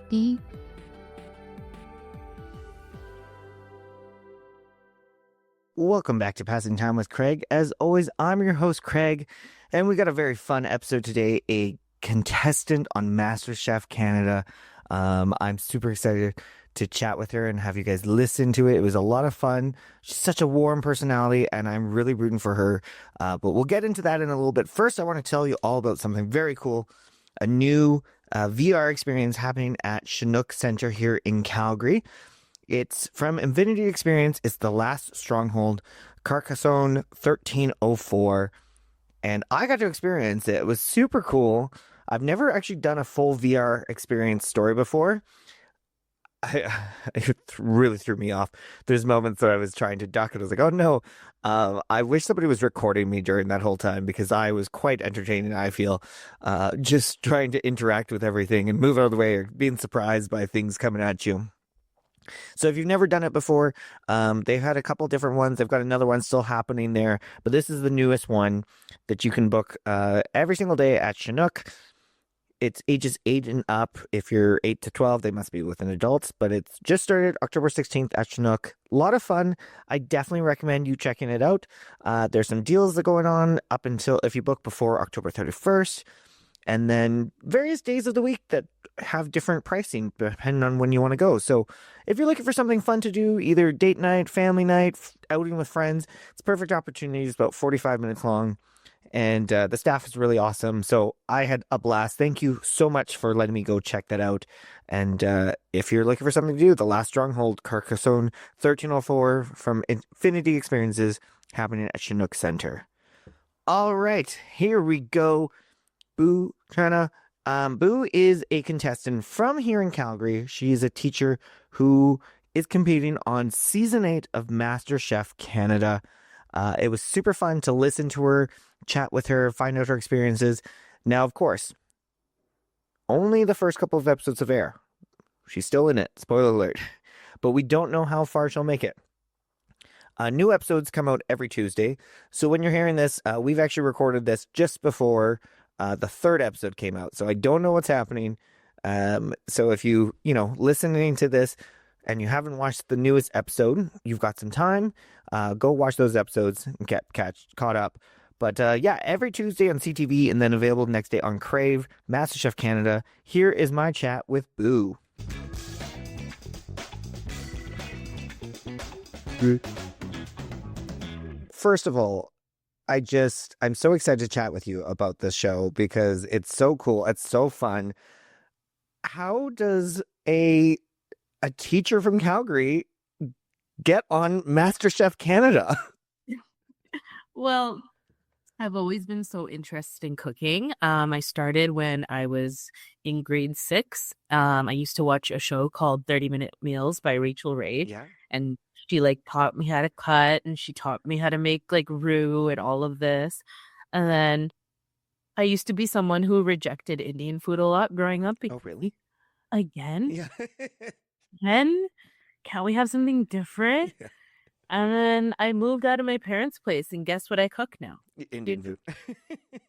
Dee. Welcome back to Passing Time with Craig. As always, I'm your host, Craig, and we got a very fun episode today, a contestant on MasterChef Canada. I'm super excited to chat with her and have you guys listen to it. It was a lot of fun. She's such a warm personality, and I'm really rooting for her. But we'll get into that in a little bit. First, I want to tell you all about something very cool, a new VR experience happening at Chinook Centre here in Calgary. It's from Infinity Experience. It's The Last Stronghold, Carcassonne 1304. And I got to experience it. It was super cool. I've never actually done a full VR experience story before. It really threw me off. There's moments where I was trying to duck and I was like, oh no. I wish somebody was recording me during that whole time because I was quite entertaining, I feel. Just trying to interact with everything and move out of the way or being surprised by things coming at you. So if you've never done it before, they've had a couple different ones. They've got another one still happening there, but this is the newest one that you can book every single day at Chinook. It's ages 8 and up. If you're 8 to 12, they must be with an adult, but it's just started October 16th at Chinook. A lot of fun. I definitely recommend you checking it out. There's some deals that are going on up until if you book before October 31st. And then various days of the week that have different pricing depending on when you want to go. So if you're looking for something fun to do, either date night, family night, outing with friends, it's a perfect opportunity. It's about 45 minutes long. And the staff is really awesome. So I had a blast. Thank you so much for letting me go check that out. And if you're looking for something to do, The Last Stronghold, Carcassonne 1304 from Infinity Experiences happening at Chinook Centre. All right, here we go. Bhu Chana. Bhu is a contestant from here in Calgary. She is a teacher who is competing on season 8 of MasterChef Canada. It was super fun to listen to her, chat with her, find out her experiences. Now, of course, only the first couple of episodes of air. She's still in it. Spoiler alert. But we don't know how far she'll make it. New episodes come out every Tuesday. So when you're hearing this, we've actually recorded this just before the third episode came out. So I don't know what's happening. So if listening to this and you haven't watched the newest episode, you've got some time. Go watch those episodes and get caught up. But every Tuesday on CTV and then available next day on Crave, MasterChef Canada. Here is my chat with Bhu. First of all, I'm so excited to chat with you about this show because it's so cool. It's so fun. How does a teacher from Calgary get on MasterChef Canada? Well, I've always been so interested in cooking. I started when I was in grade 6. I used to watch a show called 30-Minute Meals by Rachel Ray. Yeah. And she taught me how to cut and she taught me how to make roux and all of this. And then I used to be someone who rejected Indian food a lot growing up. Oh, really? Again? Yeah. Again? Can't we have something different? Yeah. And then I moved out of my parents' place and guess what I cook now? Indian food.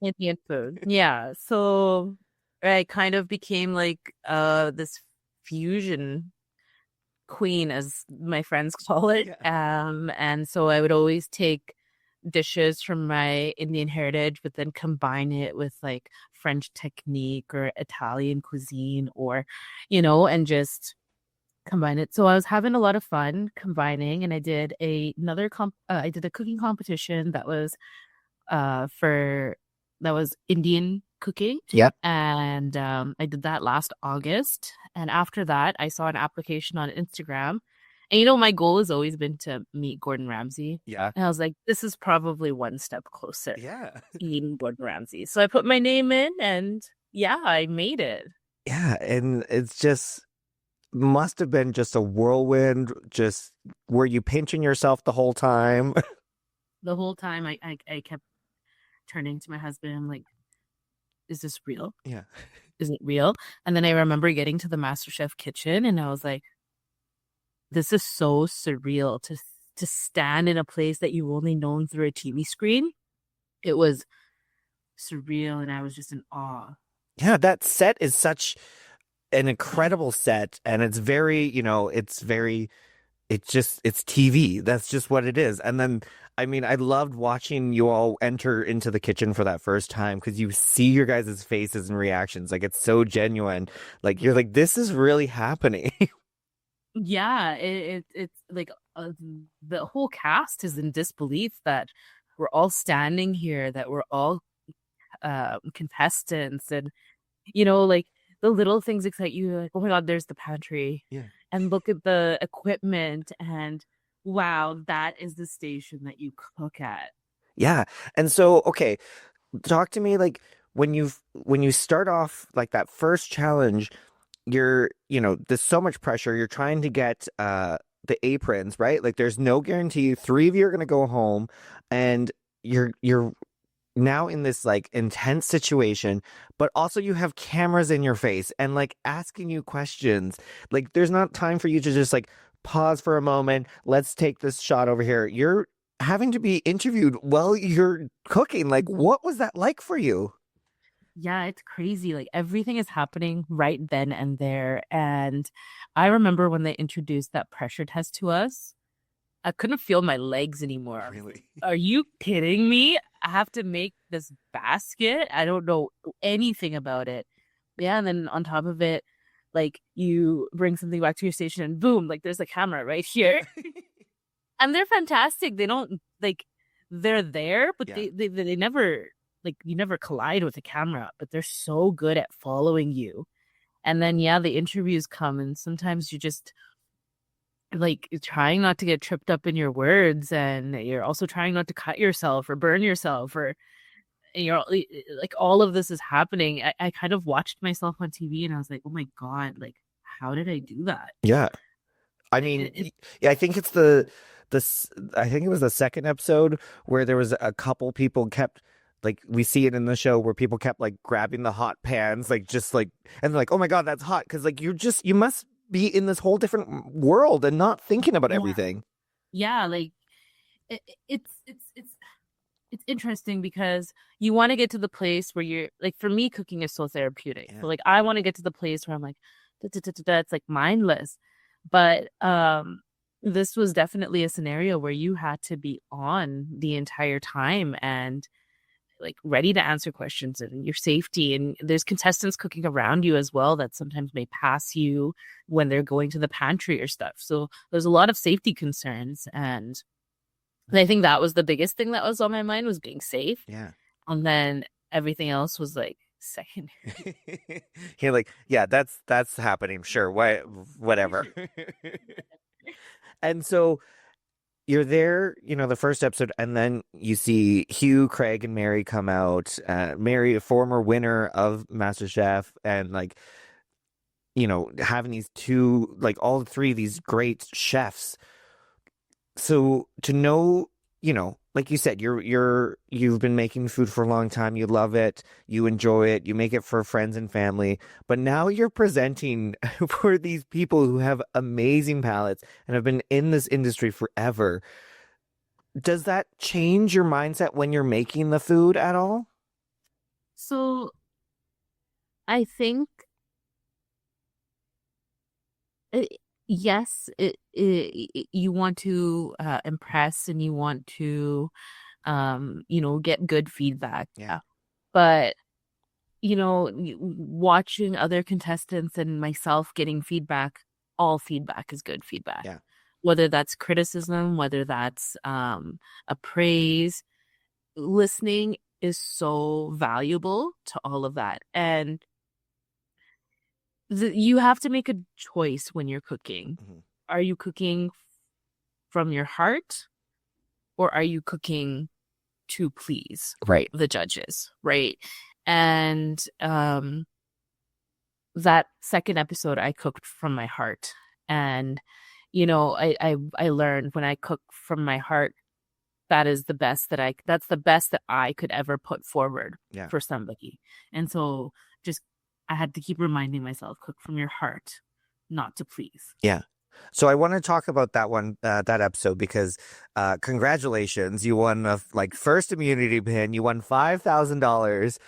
Indian food. Yeah. So I kind of became this fusion queen, as my friends call it. Yeah. And so I would always take dishes from my Indian heritage, but then combine it with French technique or Italian cuisine or, and just combine it. So I was having a lot of fun combining, and I did a cooking competition that was Indian cooking. Yep. And I did that last August. And after that, I saw an application on Instagram. And my goal has always been to meet Gordon Ramsay. Yeah. And I was like, this is probably one step closer. Yeah. To meeting Gordon Ramsay. So I put my name in, and I made it. Yeah, and it's just must have been just a whirlwind. Just were you pinching yourself the whole time? The whole time I kept turning to my husband. I'm like, is this real? Yeah. Is it real? And then I remember getting to the MasterChef kitchen and I was like, this is so surreal to stand in a place that you've only known through a TV screen. It was surreal and I was just in awe. Yeah, that set is such an incredible set, and it's very, it's TV. That's just what it is. And then, I mean, I loved watching you all enter into the kitchen for that first time because you see your guys' faces and reactions. Like, it's so genuine. Like, you're like, this is really happening. Yeah, it's like the whole cast is in disbelief that we're all standing here, that we're all contestants, and like the little things excite you. Like, oh my God, there's the pantry, Yeah. and look at the equipment, and wow, that is the station that you cook at. Yeah. And so, okay, talk to me like when you start off like that first challenge, there's so much pressure. You're trying to get the aprons, right? Like there's no guarantee three of you are gonna go home and you're now in this like intense situation, but also you have cameras in your face and like asking you questions. Like there's not time for you to just like pause for a moment. Let's take this shot over here. You're having to be interviewed while you're cooking. Like what was that like for you? Yeah, it's crazy. Like everything is happening right then and there. And I remember when they introduced that pressure test to us, I couldn't feel my legs anymore. Really? Are you kidding me? I have to make this basket. I don't know anything about it. Yeah, and then on top of it, like you bring something back to your station and boom, like there's a camera right here. And they're fantastic. They don't like they're there, but Yeah. they never like you never collide with the camera, but they're so good at following you. And then yeah, the interviews come and sometimes you just like trying not to get tripped up in your words, and you're also trying not to cut yourself or burn yourself, or like all of this is happening. I kind of watched myself on TV and I was like, oh my God, like how did I do that? Yeah. I It, mean, it, yeah, I think it's I think it was the second episode where there was a couple people kept like we see it in the show where people kept like grabbing the hot pans like just like and they're like, "Oh my God, that's hot," because like you must be in this whole different world and not thinking about yeah, everything. yeah, like it, it's interesting because you want to get to the place where you're like, for me, cooking is so therapeutic. Yeah. So like I want to get to the place where I'm like, da, da, da, da, da, it's like mindless. But this was definitely a scenario where you had to be on the entire time and like ready to answer questions and your safety. And there's contestants cooking around you as well that sometimes may pass you when they're going to the pantry or stuff. So there's a lot of safety concerns, and I think that was the biggest thing that was on my mind, was being safe. Yeah. And then everything else was like secondary. You're like, yeah, that's happening. Sure. For Whatever. sure. And so you're there, the first episode, and then you see Hugh, Craig, and Mary come out. Mary, a former winner of MasterChef, and like, having these two, like all three of these great chefs. So to know, like you said, you've been making food for a long time. You love it, you enjoy it, you make it for friends and family. But now you're presenting for these people who have amazing palates and have been in this industry forever. Does that change your mindset when you're making the food at all? So I think it, yes, you want to impress and you want to get good feedback. Yeah. But watching other contestants and myself getting feedback, all feedback is good feedback. Yeah. Whether that's criticism, whether that's a praise, listening is so valuable to all of that. And you have to make a choice when you're cooking. Mhm. Are you cooking from your heart, or are you cooking to please Right. the judges, right? And that second episode, I cooked from my heart. And I learned when I cook from my heart, that's the best that I could ever put forward Yeah. for somebody. And so just I had to keep reminding myself, cook from your heart, not to please. Yeah. So I want to talk about that episode because congratulations, you won a like first immunity pin. You won $5,000.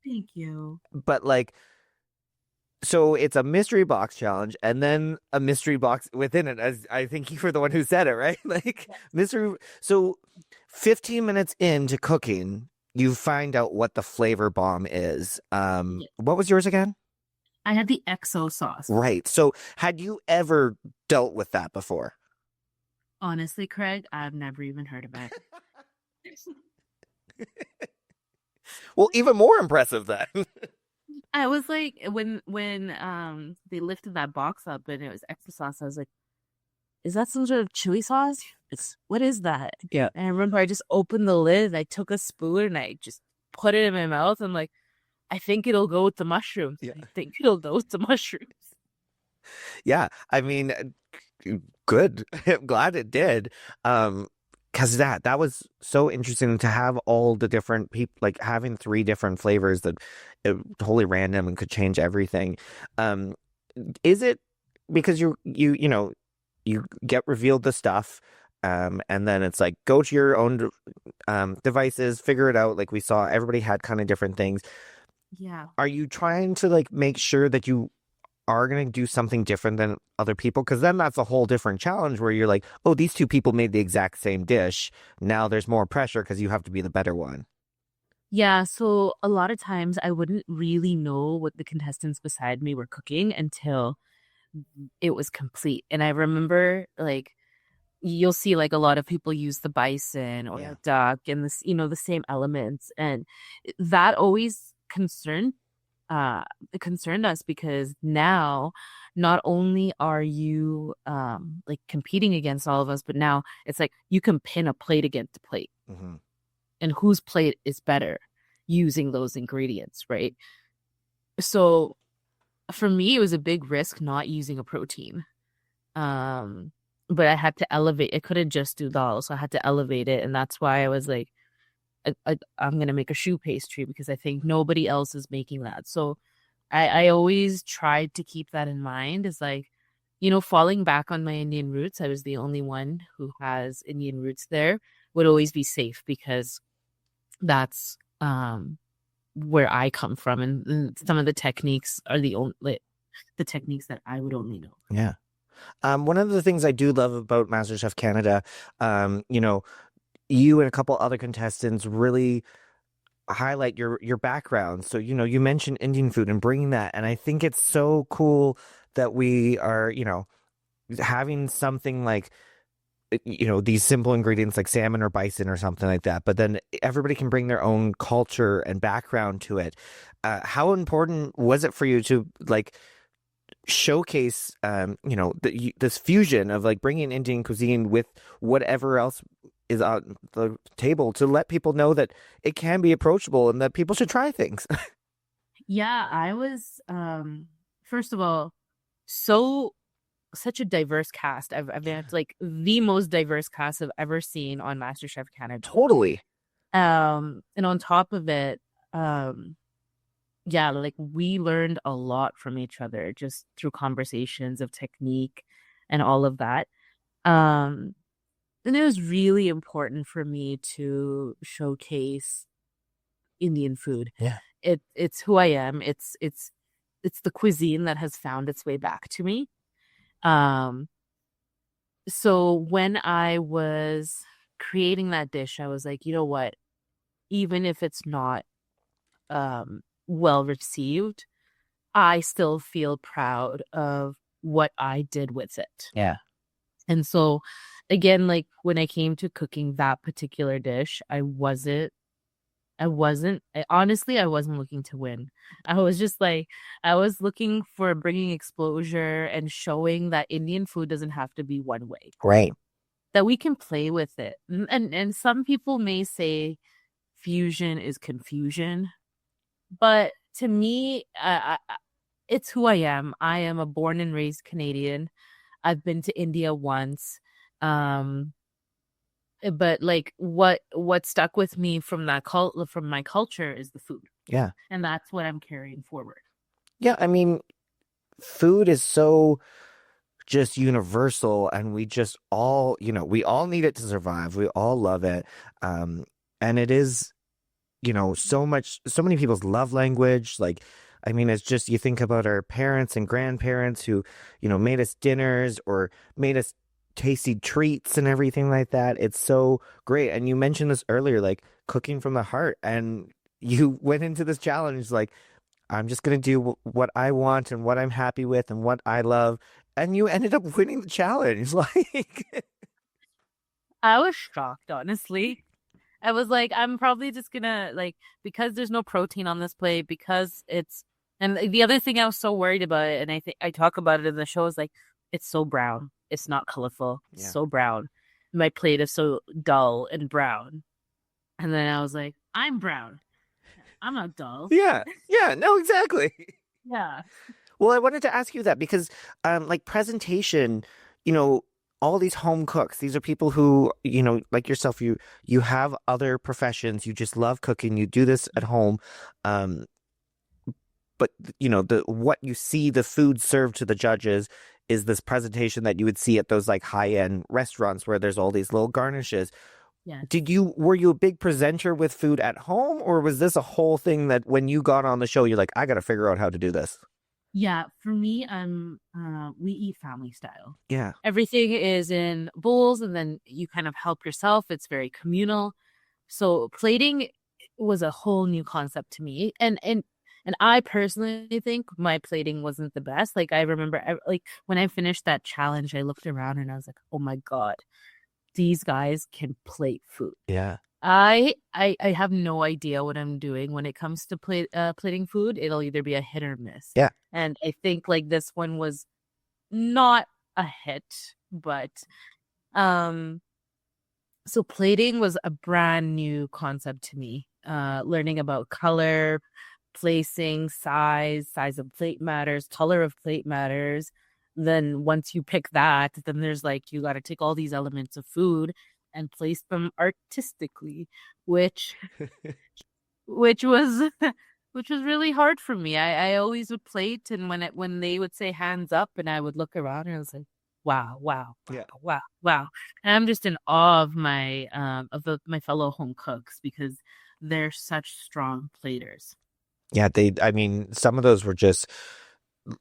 Thank you. But like So it's a mystery box challenge and then a mystery box within it. As I think you were the one who said it, right? Like Yes. mystery. So 15 minutes into cooking, you find out what the flavor bomb is. Yes. What was yours again? I had the XO sauce. Right. So had you ever dealt with that before? Honestly, Craig, I've never even heard of it. Well, even more impressive then. I was like, when they lifted that box up and it was extra sauce, I was like, is that some sort of chili sauce? What is that? Yeah. And I remember I just opened the lid and I took a spoon and I just put it in my mouth. I'm like, I think it'll go with the mushrooms. Yeah. I think it'll go with the mushrooms. Yeah. I mean, good. I'm glad it did. Because that was so interesting to have all the different people, like having three different flavors that totally random and could change everything. Um, is it because you get revealed the stuff, and then it's like go to your own devices, figure it out. Like we saw, everybody had kind of different things. Yeah. Are you trying to like make sure that you are going to do something different than other people? Because then that's a whole different challenge where you're like, oh, these two people made the exact same dish. Now there's more pressure because you have to be the better one. Yeah, so a lot of times I wouldn't really know what the contestants beside me were cooking until it was complete. And I remember like you'll see like a lot of people use the bison or Yeah. a duck and this, the same elements. And that always uh it concerned us because now not only are you like competing against all of us, but now it's like you can pin a plate against a plate Hmm. and whose plate is better using those ingredients, right? So for me, it was a big risk not using a protein. Um, but I had to elevate. I couldn't just do dal, so I had to elevate it, and that's why I was like, I'm gonna make a choux pastry because I think nobody else is making that. So I always tried to keep that in mind. Is like, falling back on my Indian roots. I was the only one who has Indian roots there. Would always be safe because that's where I come from, and some of the techniques are the techniques that I would only know. Yeah. One of the things I do love about MasterChef Canada, you and a couple other contestants really highlight your background. So, you mentioned Indian food and bringing that, and I think it's so cool that we are, having something like these simple ingredients like salmon or bison or something like that, but then everybody can bring their own culture and background to it. How important was it for you to like showcase this fusion of like bringing Indian cuisine with whatever else is on the table to let people know that it can be approachable and that people should try things? Yeah, I was first of all so such a diverse cast. I've been like the most diverse cast I've ever seen on MasterChef Canada. Totally. And on top of it, um, yeah, like we learned a lot from each other just through conversations of technique and all of that. Um, and it was really important for me to showcase Indian food. Yeah. It's who I am. It's the cuisine that has found its way back to me. Um, so when I was creating that dish, I was like, you know what? Even if it's not well received, I still feel proud of what I did with it. Yeah. And so again, like when I came to cooking that particular dish, honestly, I wasn't looking to win. I was just like, I was looking for bringing exposure and showing that Indian food doesn't have to be one way, Right. that we can play with it. And some people may say fusion is confusion, but to me, it's who I am. I am a born and raised Canadian. I've been to India once. Um, but like what stuck with me from from my culture is the food. Yeah. And that's what I'm carrying forward. Yeah. I mean, food is so just universal and we just all, we all need it to survive. We all love it. And it is, so many people's love language. Like, I mean, it's just you think about our parents and grandparents who, made us dinners or made us tasty treats and everything like that. It's so great. And you mentioned this earlier, like cooking from the heart. And you went into this challenge like, I'm just going to do what I want and what I'm happy with and what I love. And you ended up winning the challenge. Like, I was shocked, honestly. I was like, I'm probably just gonna like because there's no protein on this plate because it's and the other thing I was so worried about it, and I think I talk about it in the show is like it's so brown. It's not colorful. It's yeah. so brown. My plate is so dull and brown. And then I was like, I'm brown. I'm not dull. Yeah. Yeah. No, exactly. Yeah. Well, I wanted to ask you that because, like presentation, you know, all these home cooks, these are people who, like yourself, you have other professions, you just love cooking, you do this at home, um, but the what you see the food served to the judges is this presentation that you would see at those like high-end restaurants where there's all these little garnishes. Yes. Were you a big presenter with food at home, or was this a whole thing that when you got on the show, you're like, I got to figure out how to do this? Yeah, for me, we eat family style. Yeah. Everything is in bowls and then you kind of help yourself. It's very communal. So plating was a whole new concept to me. And I personally think my plating wasn't the best. Like I remember like when I finished that challenge, I looked around and I was like, "Oh my God, these guys can plate food." Yeah. I have no idea what I'm doing when it comes to plating food. It'll either be a hit or miss. Yeah. And I think like this one was not a hit, but um so plating was a brand new concept to me. Learning about color, placing, size of plate matters, color of plate matters. Then once you pick that, then there's like you got to take all these elements of food and place them artistically, which which was which was really hard for me. I always would plate and when they would say hands up and I would look around and I was like, wow, wow, wow, Yeah. wow, wow. And I'm just in awe of my fellow home cooks because they're such strong platers. Yeah, I mean, some of those were just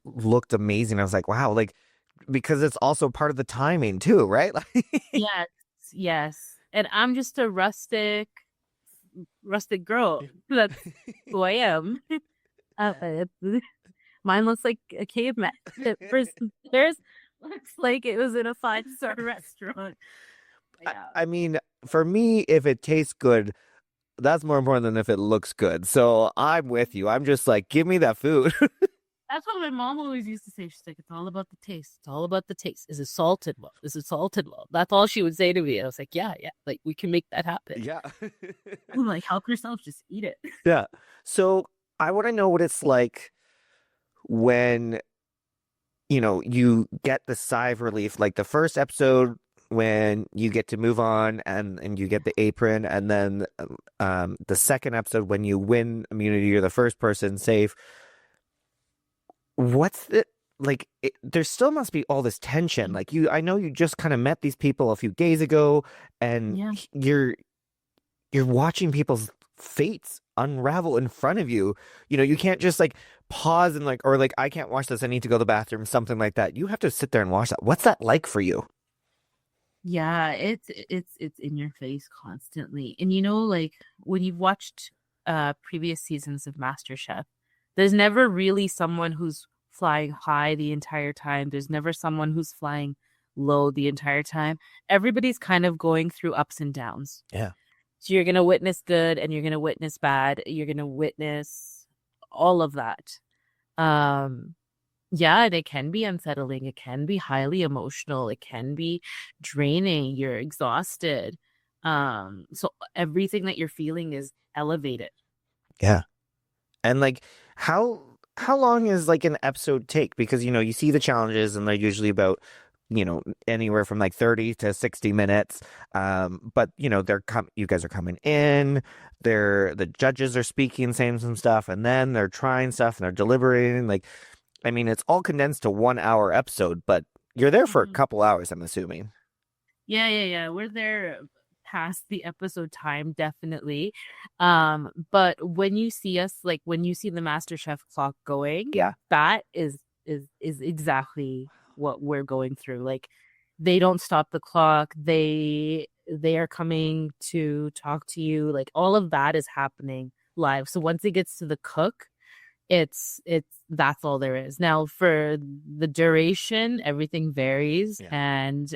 looked amazing. I was like, wow, like because it's also part of the timing too, right? Like, Yes, yes. And I'm just a rustic girl. That's who I am. Uh, Mine looks like a caveman. First, theirs looks like it was in a five-star restaurant. Yeah. I mean, for me, if it tastes good, that's more important than if it looks good. So I'm with you. I'm just like, give me that food. That's what my mom always used to say. She's like, it's all about the taste. It's all about the taste. Is it salted well? Is it salted well? That's all she would say to me. I was like, yeah, yeah. Like, we can make that happen. Yeah. I'm like, help yourself. Just eat it. Yeah. So I want to know what it's like when, you get the sigh of relief, like the first episode when you get to move on and you get the apron, and then the second episode when you win immunity, you're the first person safe. What's the like there still must be all this tension. Like I know you just kind of met these people a few days ago and Yeah. you're watching people's fates unravel in front of you. You can't just like pause and like or like I can't watch this, I need to go to the bathroom, something like that. You have to sit there and watch that. What's that like for you? Yeah, it's in your face constantly. And like when you've watched previous seasons of MasterChef, there's never really someone who's flying high the entire time. There's never someone who's flying low the entire time. Everybody's kind of going through ups and downs. Yeah. So you're going to witness good and you're going to witness bad. You're going to witness all of that. Um yeah, and it can be unsettling. It can be highly emotional. It can be draining. You're exhausted. So everything that you're feeling is elevated. Yeah. And like how long is like an episode take? Because you see the challenges and they're usually about anywhere from like 30 to 60 minutes. But you guys are coming in, the judges are speaking, saying some stuff, and then they're trying stuff and they're deliberating. Like, I mean, it's all condensed to 1 hour episode, but you're there for a Mhm. couple hours, I'm assuming. Yeah, yeah, yeah. We're there past the episode time, definitely. But when you see us, like when you see the MasterChef clock going, Yeah. that is exactly what we're going through. Like they don't stop the clock. They are coming to talk to you. Like all of that is happening live. So once it gets to the cook, it's that's all there is. Now for the duration, everything varies. Yeah. And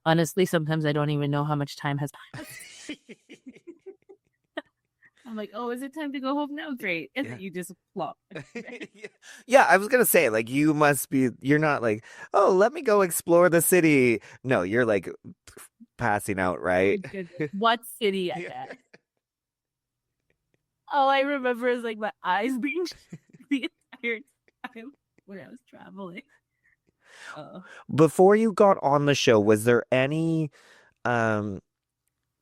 honestly, sometimes I don't even know how much time has passed. I'm like, oh, is it time to go home now? Great. And then you just flop. Yeah, I was gonna say, like, you're not like, oh, let me go explore the city. No, you're like passing out, right? What city I at? All I remember is like my eyes being the entire time when I was traveling. Before you got on the show, was there any um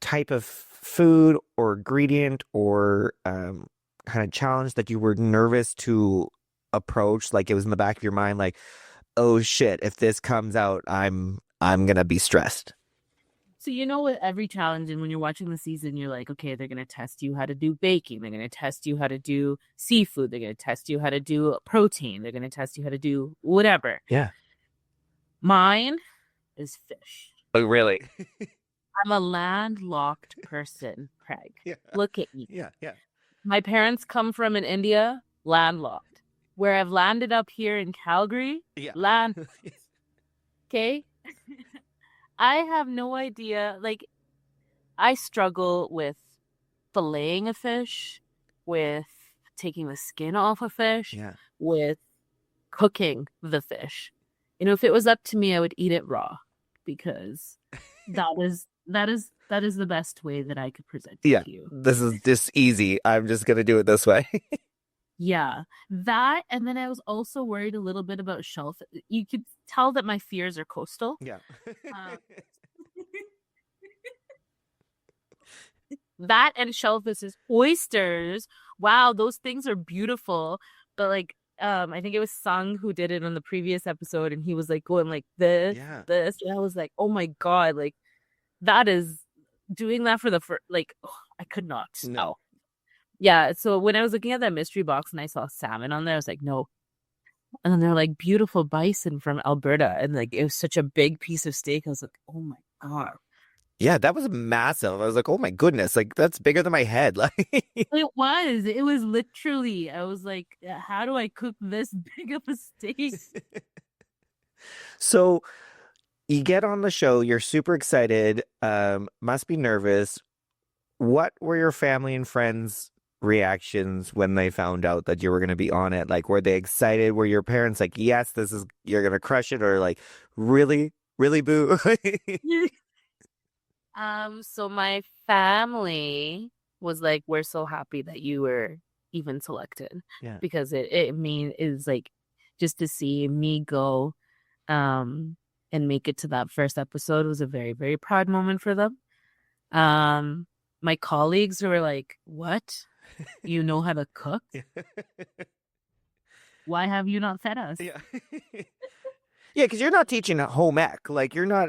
type of food or ingredient or kind of challenge that you were nervous to approach? Like it was in the back of your mind, like, oh shit, if this comes out, I'm gonna be stressed. So you know what every challenge, and when you're watching the season, you're like, okay, they're gonna test you how to do baking, they're gonna test you how to do seafood, they're gonna test you how to do protein, they're gonna test you how to do whatever. Yeah. Mine is fish. Oh, really? I'm a landlocked person, Craig. Yeah. Look at me. Yeah. My parents come from in India, landlocked. Where I've landed up here in Calgary, land. Okay. I have no idea. Like, I struggle with filleting a fish, with taking the skin off a fish, with cooking the fish. You know, if it was up to me, I would eat it raw because that is the best way that I could present it to you. This is just easy. I'm just gonna do it this way. Yeah, that, and then I was also worried a little bit about shellfish. You could tell that my fears are coastal. Yeah. That and shellfish, oysters. Wow, those things are beautiful. But like, I think it was Sung who did it on the previous episode, and he was like going like this, this. And I was like, oh my God, like that is doing that for the first, like, oh, I could not. No. Yeah, so when I was looking at that mystery box and I saw salmon on there, I was like, no. And then they're like beautiful bison from Alberta. And like it was such a big piece of steak. I was like, oh my God. Yeah, that was massive. I was like, oh my goodness, like that's bigger than my head. Like it was literally, I was like, how do I cook this big of a steak? So you get on the show, you're super excited, must be nervous. What were your family and friends' reactions when they found out that you were going to be on it? Like, were they excited? Were your parents like, yes, you're going to crush it? Or like, really, really, Boo? So my family was like, we're so happy that you were even selected. Yeah. Because is like just to see me go and make it to that first episode was a very, very proud moment for them. My colleagues were like, what? You know how to cook? Why have you not fed us? Yeah. Yeah, because you're not teaching home ec. Like you're not.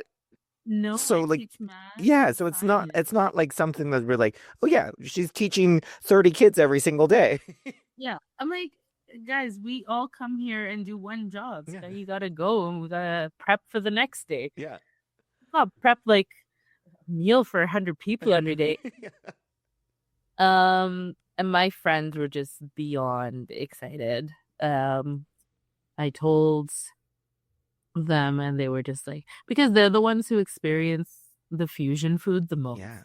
No, so I like teach math, yeah, so it's not like something that we're like, oh yeah, she's teaching 30 kids every single day. Yeah, I'm like, guys, we all come here and do one job. So you gotta go and we gotta prep for the next day. Yeah, not prep like a meal for 100 people every day. And my friends were just beyond excited. I told them and they were just like, because they're the ones who experience the fusion food the most. Yeah.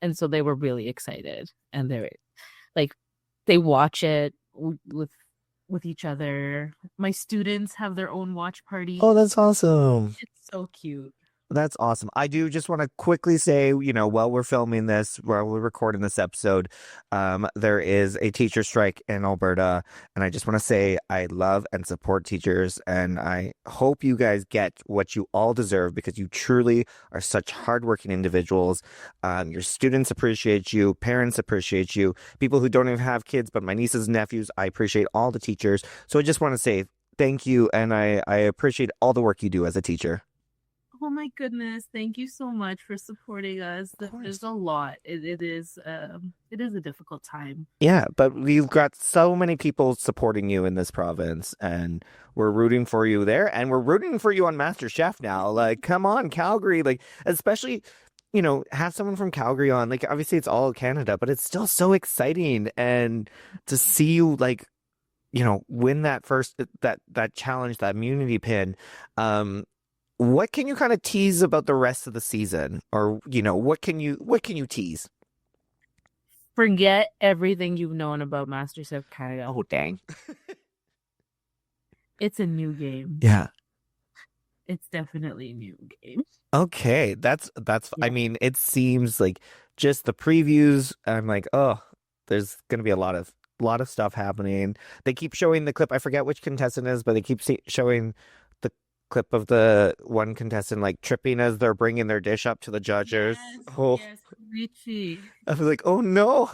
And so they were really excited and they're like, they watch it with each other. My students have their own watch party. Oh, that's awesome. It's so cute. That's awesome. I do just want to quickly say, while we're filming this, while we're recording this episode, there is a teacher strike in Alberta. And I just want to say I love and support teachers. And I hope you guys get what you all deserve because you truly are such hardworking individuals. Your students appreciate you. Parents appreciate you. People who don't even have kids, but my nieces and nephews, I appreciate all the teachers. So I just want to say thank you. And I appreciate all the work you do as a teacher. Oh my goodness. Thank you so much for supporting us. Of There's course. a lot. It is a difficult time. Yeah, but we've got so many people supporting you in this province, and we're rooting for you there, and we're rooting for you on MasterChef now. Like, come on, Calgary, like, especially, have someone from Calgary on. Like, obviously, it's all Canada, but it's still so exciting, and to see you, like, win that first that challenge, that immunity pin. What can you kind of tease about the rest of the season, or what can you tease? Forget everything you've known about Masterchef Canada. Oh, dang. It's a new game. Yeah. It's definitely a new game. Okay, that's I Yeah. mean, it seems like just the previews, I'm like, oh, there's gonna be a lot of stuff happening. They keep showing the clip. I forget which contestant it is, but they keep showing the clip of the one contestant like tripping as they're bringing their dish up to the judges. Yes, Oh, yes, Richie. I was like, oh no,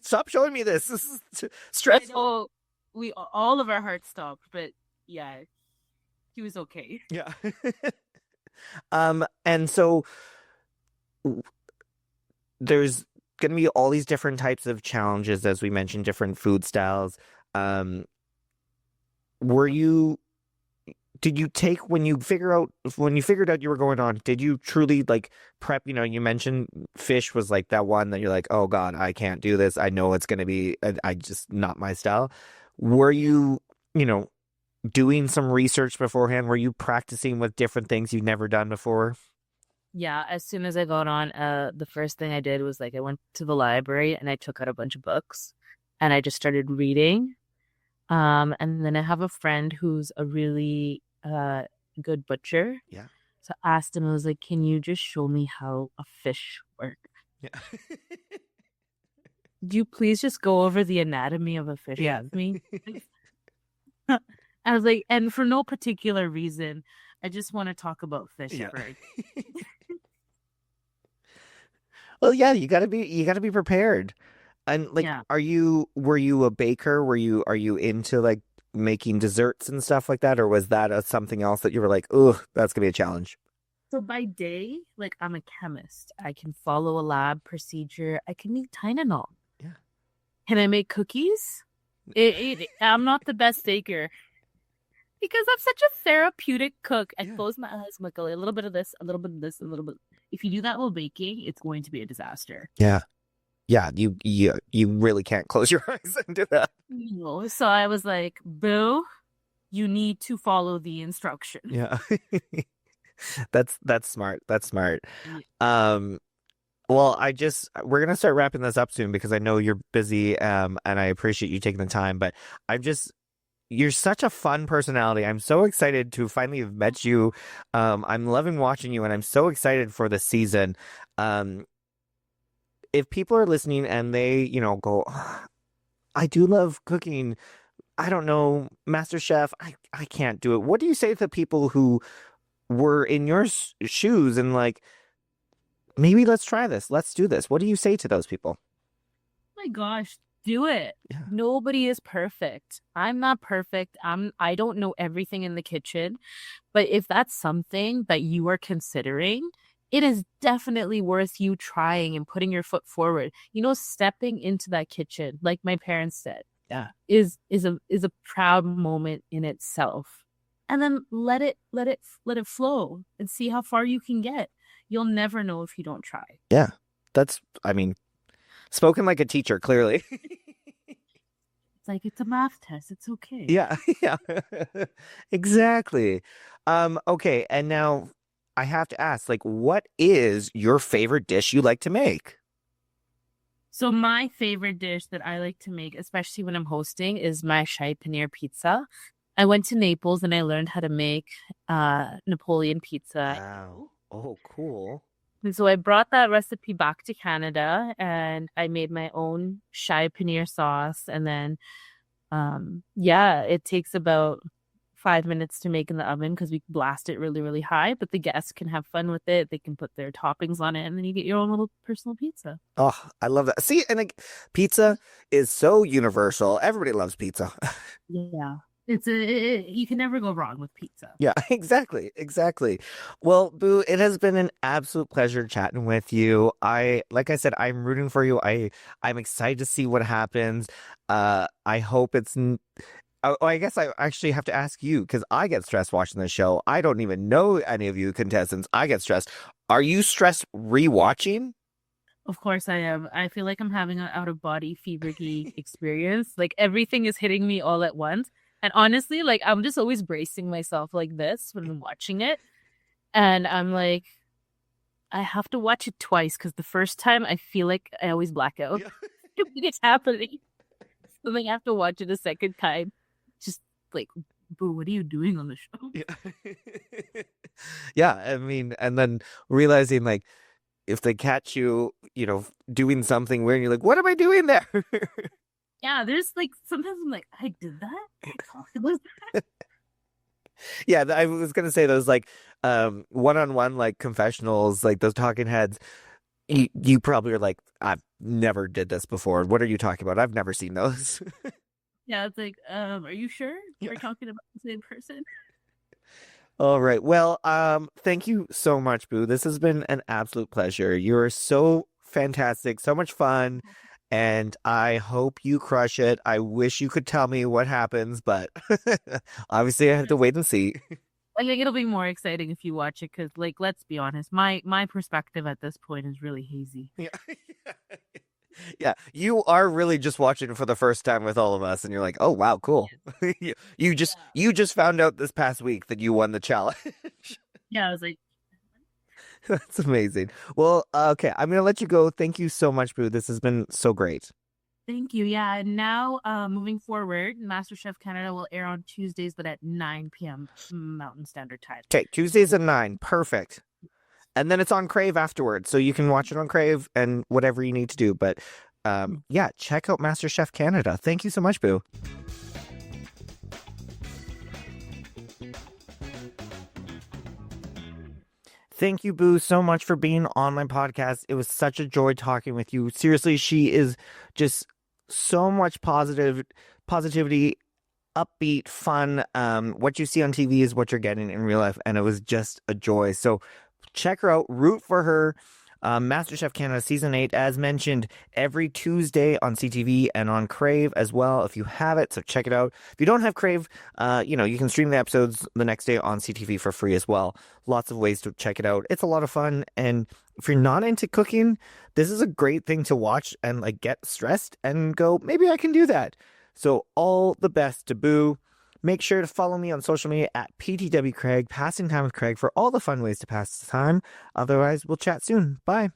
stop showing me this. This is I stressful. know we all of our hearts stopped, but yeah, he was okay. Yeah. And so there's going to be all these different types of challenges, as we mentioned, different food styles. Um, were you, did you take when you figured out you were going on, did you truly like prep? You mentioned fish was like that one that you're like, oh God, I can't do this. I know it's going to be, I just not my style. Were Yeah. you, you know, doing some research beforehand? Were you practicing with different things you've never done before? Yeah, as soon as I got on, the first thing I did was like I went to the library and I took out a bunch of books and I just started reading. And then I have a friend who's a really good butcher. Yeah. So I asked him, I was like, can you just show me how a fish works? Yeah. Do you please just go over the anatomy of a fish Yeah. with me? I was like, and for no particular reason, I just want to talk about fish Yeah. first. Well, yeah, you gotta be prepared. And like, Yeah. were you a baker? Are you into like making desserts and stuff like that, or was that something else that you were like, ugh, that's gonna be a challenge? So by day, like I'm a chemist. I can follow a lab procedure. I can make Tylenol. Yeah. Can I make cookies? I'm not the best baker because I'm such a therapeutic cook. I Yeah. close my eyes, I'm like a little bit of this, a little bit of this, a little bit. If you do that while baking, it's going to be a disaster. Yeah. Yeah, you really can't close your eyes and do that. So I was like, Boo, you need to follow the instructions. Yeah. That's smart. That's smart. Yeah. Um, well, we're gonna start wrapping this up soon because I know you're busy, and I appreciate you taking the time, but I'm just you're such a fun personality. I'm so excited to finally have met you. I'm loving watching you, and I'm so excited for the season. Um, if people are listening and they, go, "Ah, I do love cooking. I don't know, Master Chef, I can't do it." What do you say to the people who were in your shoes and like, maybe let's try this. Let's do this. What do you say to those people? My gosh, do it. Yeah. Nobody is perfect. I'm not perfect. I don't know everything in the kitchen, but if that's something that you are considering, it is definitely worth you trying and putting your foot forward. Stepping into that kitchen, like my parents said, Yeah. is a proud moment in itself. And then let it flow and see how far you can get. You'll never know if you don't try. Yeah. I mean, spoken like a teacher, clearly. It's like it's a math test. It's okay. Yeah. Yeah. Exactly. Okay. And now I have to ask, like, what is your favorite dish you like to make? So my favorite dish that I like to make, especially when I'm hosting, is my Shai Paneer pizza. I went to Naples and I learned how to make Napoleon pizza. Wow. Oh, cool. And so I brought that recipe back to Canada and I made my own Shai Paneer sauce. And then, yeah, it takes about 5 minutes to make in the oven because we blast it really, really high. But the guests can have fun with it. They can put their toppings on it and then you get your own little personal pizza. Oh, I love that. See, and like pizza is so universal. Everybody loves pizza. Yeah. you can never go wrong with pizza. Yeah, exactly, exactly. Well, Boo, it has been an absolute pleasure chatting with you. Like I said, I'm rooting for you. I'm excited to see what happens. I hope it's. I guess I actually have to ask you because I get stressed watching the show. I don't even know any of you contestants. I get stressed. Are you stressed rewatching? Of course I am. I feel like I'm having an out of body fever experience. Like everything is hitting me all at once. And honestly, like I'm just always bracing myself like this when I'm watching it. And I'm like, I have to watch it twice because the first time I feel like I always black out. Yeah. It's happening. So then I have to watch it a second time. Just like, boo, what are you doing on the show? Yeah. Yeah, I mean, and then realizing like if they catch you, doing something weird, you're like, what am I doing there? Yeah, there's like sometimes I'm like, I did that? I talked about that? Yeah, I was gonna say those like one-on-one like confessionals, like those talking heads. You probably are like, I've never did this before. What are you talking about? I've never seen those. Yeah, it's like, are you sure Yeah. we're talking about the same person? All right. Well, thank you so much, Boo. This has been an absolute pleasure. You're so fantastic, so much fun, and I hope you crush it. I wish you could tell me what happens, but obviously I have to wait and see. I think it'll be more exciting if you watch it because, like, let's be honest, my perspective at this point is really hazy. Yeah. Yeah, you are really just watching it for the first time with all of us, and you're like, "Oh wow, cool." You just found out this past week that you won the challenge. Yeah, I was like, That's amazing. Well, okay, I'm gonna let you go. Thank you so much, Boo. This has been so great. thank you. Yeah, and now, moving forward, MasterChef Canada will air on Tuesdays, but at 9 p.m. Mountain Standard Time. Okay, Tuesdays at 9. Perfect. And then it's on Crave afterwards, so you can watch it on Crave and whatever you need to do. But yeah, check out MasterChef Canada. Thank you so much, Boo. Thank you, Boo, so much for being on my podcast. It was such a joy talking with you. Seriously, she is just so much positivity, upbeat, fun. What you see on TV is what you're getting in real life, and it was just a joy. So check her out, root for her. MasterChef Canada Season 8, as mentioned, every Tuesday on CTV and on Crave as well, if you have it, so check it out. If you don't have Crave, you can stream the episodes the next day on CTV for free as well. Lots of ways to check it out. It's a lot of fun, and if you're not into cooking, this is a great thing to watch and like get stressed and go, maybe I can do that. So all the best to Boo. Make sure to follow me on social media at PTW Craig, Passing Time with Craig, for all the fun ways to pass the time. Otherwise, we'll chat soon. Bye.